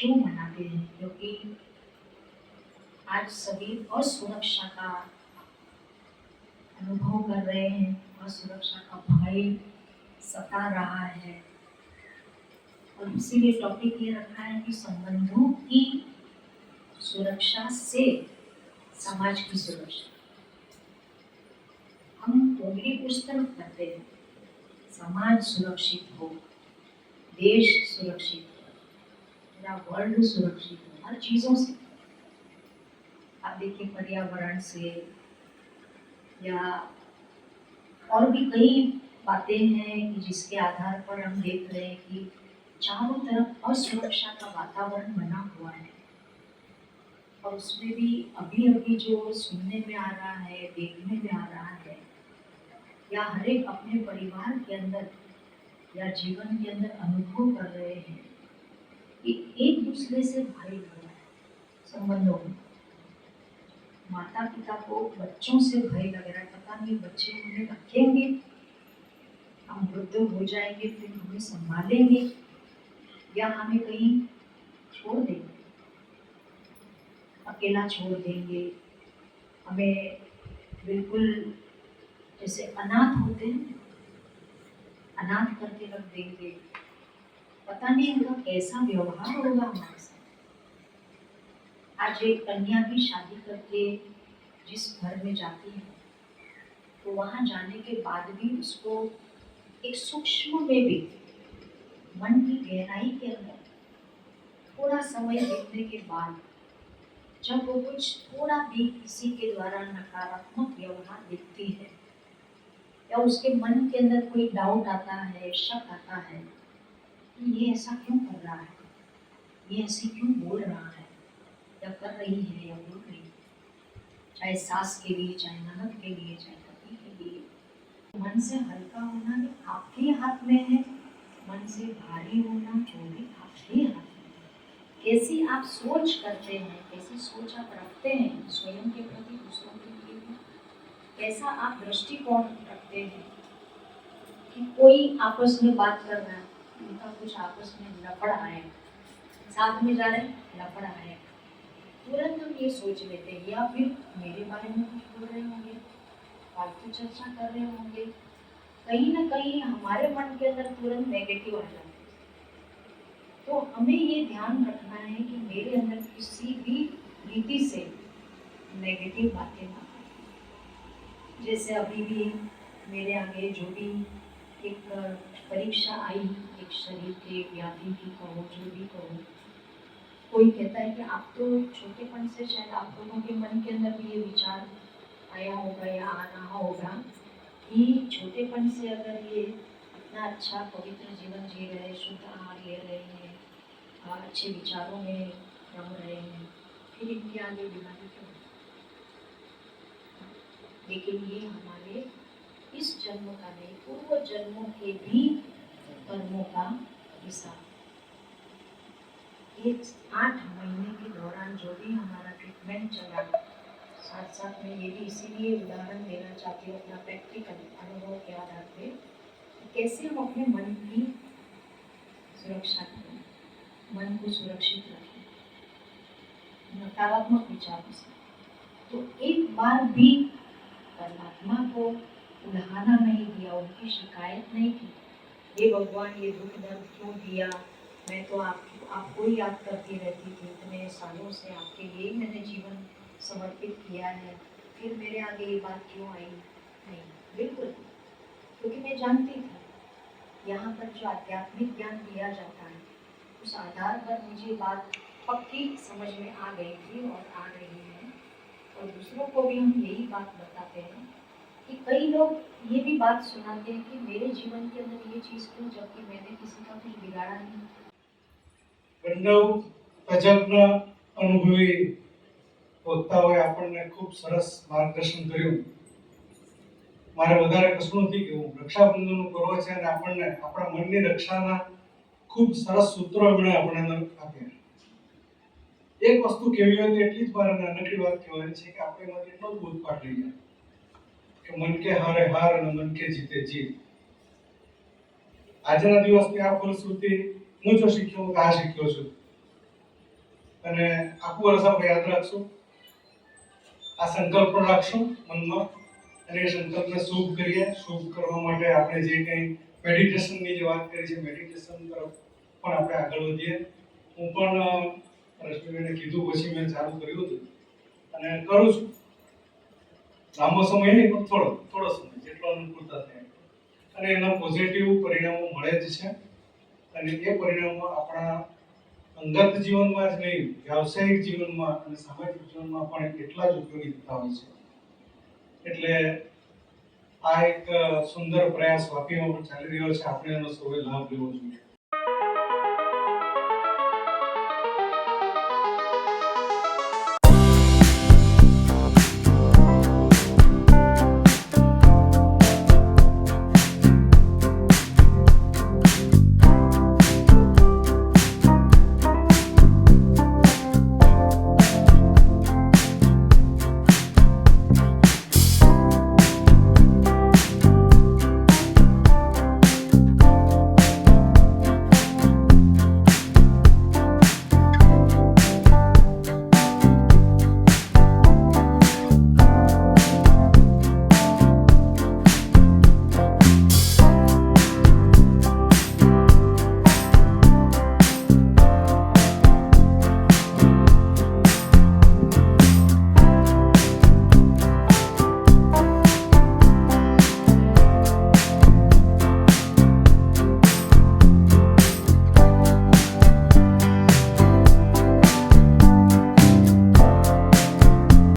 क्यों मनाते हैं? क्योंकि आज सभी असुरक्षा का अनुभव कर रहे हैं, असुरक्षा का भय सता रहा है। और इसीलिए टॉपिक ये रखा है कि संबंधों की सुरक्षा से समाज की सुरक्षा। हम उंगली उस तरफ करते हैं, समाज सुरक्षित हो, देश सुरक्षित हो, पूरा वर्ल्ड सुरक्षित हो, हर चीजों से। आप देखिए पर्यावरण से या और भी कई बातें हैं कि जिसके आधार पर हम देख रहे हैं कि चारों तरफ असुरक्षा का वातावरण बना हुआ है। और उसमें भी अभी अभी जो सुनने में आ रहा है, देखने में आ रहा है, या हर एक अपने परिवार के अंदर या जीवन के अंदर अनुभव कर रहे हैं कि एक दूसरे से भय लग रहा है। संबंधों में माता पिता को बच्चों से भय लग रहा है, पता नहीं बच्चे हमें रखेंगे, हम वृद्ध हो जाएंगे फिर हमें संभालेंगे या हमें कहीं छोड़ देंगे, अकेला छोड़ देंगे, हमें बिल्कुल जैसे अनाथ होते हैं, अनाथ करके रख देंगे। पता नहीं उनका कैसा व्यवहार होगा हमारे साथ। आज एक कन्या की शादी करके जिस घर में जाती है, तो वहां जाने के बाद भी उसको एक सूक्ष्म में भी मन की गहराई के अंदर थोड़ा समय बीतने के बाद जब वो कुछ थोड़ा भी किसी के द्वारा नकारात्मक व्यवहार दिखती है या उसके मन के अंदर कोई डाउट आता है, शक आता है कि ये ऐसा क्यों कर रहा है, ये ऐसे क्यों बोल रहा है या कर रही है या बोल रही है, चाहे सास के लिए, चाहे ननद के लिए, चाहे पति के लिए। मन से हल्का होना भी आपके हाथ में है, मन से भारी होना वो भी आपके हाथ में है। कैसी आप सोच करते हैं, कैसी सोच आप रखते हैं स्वयं के प्रति, दूसरों के प्रति, कैसा आप दृष्टिकोण रखते हैं कि कोई आपस में बात कर रहा है, उनका कुछ आपस में लफड़ा है, साथ में जा रहे हैं लफड़ा है, तुरंत हम ये सोच लेते हैं या फिर मेरे बारे में कुछ बोल रहे होंगे, फालतू चर्चा कर रहे होंगे, कहीं ना कहीं हमारे मन के अंदर तुरंत नेगेटिव आ जाता है। तो हमें ये ध्यान रखना है कि मेरे अंदर किसी भी रीति से नेगेटिव बातें ना आए। जैसे अभी भी मेरे आगे जो भी एक परीक्षा आई, एक शरीर के व्याधि की कहो, जो भी कहो, कोई कहता है कि आप तो छोटेपन से शायद आप लोगों के मन के अंदर भी ये विचार आया होगा या आ रहा होगा कि छोटेपन से अगर ये इतना अच्छा पवित्र जीवन जी रहे, शुद्ध आहार ले रहे हैं, अच्छे विचारों में रम रहे हैं, फिर इनके आगे बीमारी क्यों? लेकिन ये हमारे इस जन्म का नहीं, पूर्व जन्मों के भी कर्मों का हिसाब। ये 8 महीने के दौरान जो भी हमारा ट्रीटमेंट चला, साथ साथ में ये भी इसीलिए उदाहरण देना चाहती हूँ अपना प्रैक्टिकल अनुभव के आधार पे, कैसे हम अपने मन की सुरक्षा करें, मन को सुरक्षित रखें नकारात्मक विचारों से। तो एक बार भी परमात्मा को उल्हाना नहीं दिया, उनकी शिकायत नहीं की, ये भगवान ये दुख दर्द क्यों दिया, मैं तो आपको ही याद करती रहती थी, इतने सालों से आपके लिए ही मैंने जीवन समर्पित किया है, फिर मेरे आगे ये बात क्यों आई? नहीं, बिल्कुल, क्योंकि मैं जानती थी यहाँ पर जो आध्यात्मिक ज्ञान दिया जाता है उस आधार पर मुझे बात पक्की समझ में आ गई थी और आ रही है। और दूसरों को भी हम यही बात बताते हैं कि कई लोग ये भी बात सुनाते हैं कि मेरे जीवन के अंदर ये चीज क्यों, जबकि मैंने किसी का कुछ बिगाड़ा नहीं। વૈષ્ણવ તજજ્ઞ અનુભવી વક્તાઓએ આપણને ખૂબ સરસ માર્ગદર્શન કર્યું. મારે વધારે કશું નથી કે હું રક્ષાબંધનનું પર્વ છે અને આપણને આપણા મનની રક્ષાના ખૂબ સરસ સૂત્રો એમણે આપણને આપ્યા. એક વસ્તુ કેવી હોય તો એટલી જ મારે નાનકડી વાત કહેવાની છે કે આપણે એમાંથી એટલો જ બોધપાઠ લઈએ કે મન કે હારે હાર અને મન કે જીતે જીત. આજના દિવસની આ ફલશ્રુતિ હું જો શીખ્યો હું આ શીખ્યો છું અને આખું વર્ષ આપણે યાદ રાખશું, આ સંકલ્પ પણ રાખશું મનમાં, અને એ સંકલ્પને શુભ કરીએ. શુભ કરવા માટે આપણે જે કંઈ મેડિટેશનની જે વાત કરી છે, મેડિટેશન તરફ પણ આપણે આગળ વધીએ. હું પણ રશ્મિબેને કીધું પછી મેં ચાલુ કર્યું હતું અને કરું છું. લાંબો સમય નહીં, પણ થોડો સમય, જેટલો અનુકૂળતા થાય, અને એના પોઝિટિવ પરિણામો મળે જ છે. અને એ પરિણામો આપણા અંગત જીવનમાં જ નહીં, વ્યાવસાયિક જીવનમાં અને સામાજિક જીવનમાં પણ એટલા જ ઉપયોગી થતા હોય છે. એટલે આ એક સુંદર પ્રયાસ વાપીમાં પણ ચાલી રહ્યો છે. આપણે એનો સૌએ લાભ લેવો જોઈએ.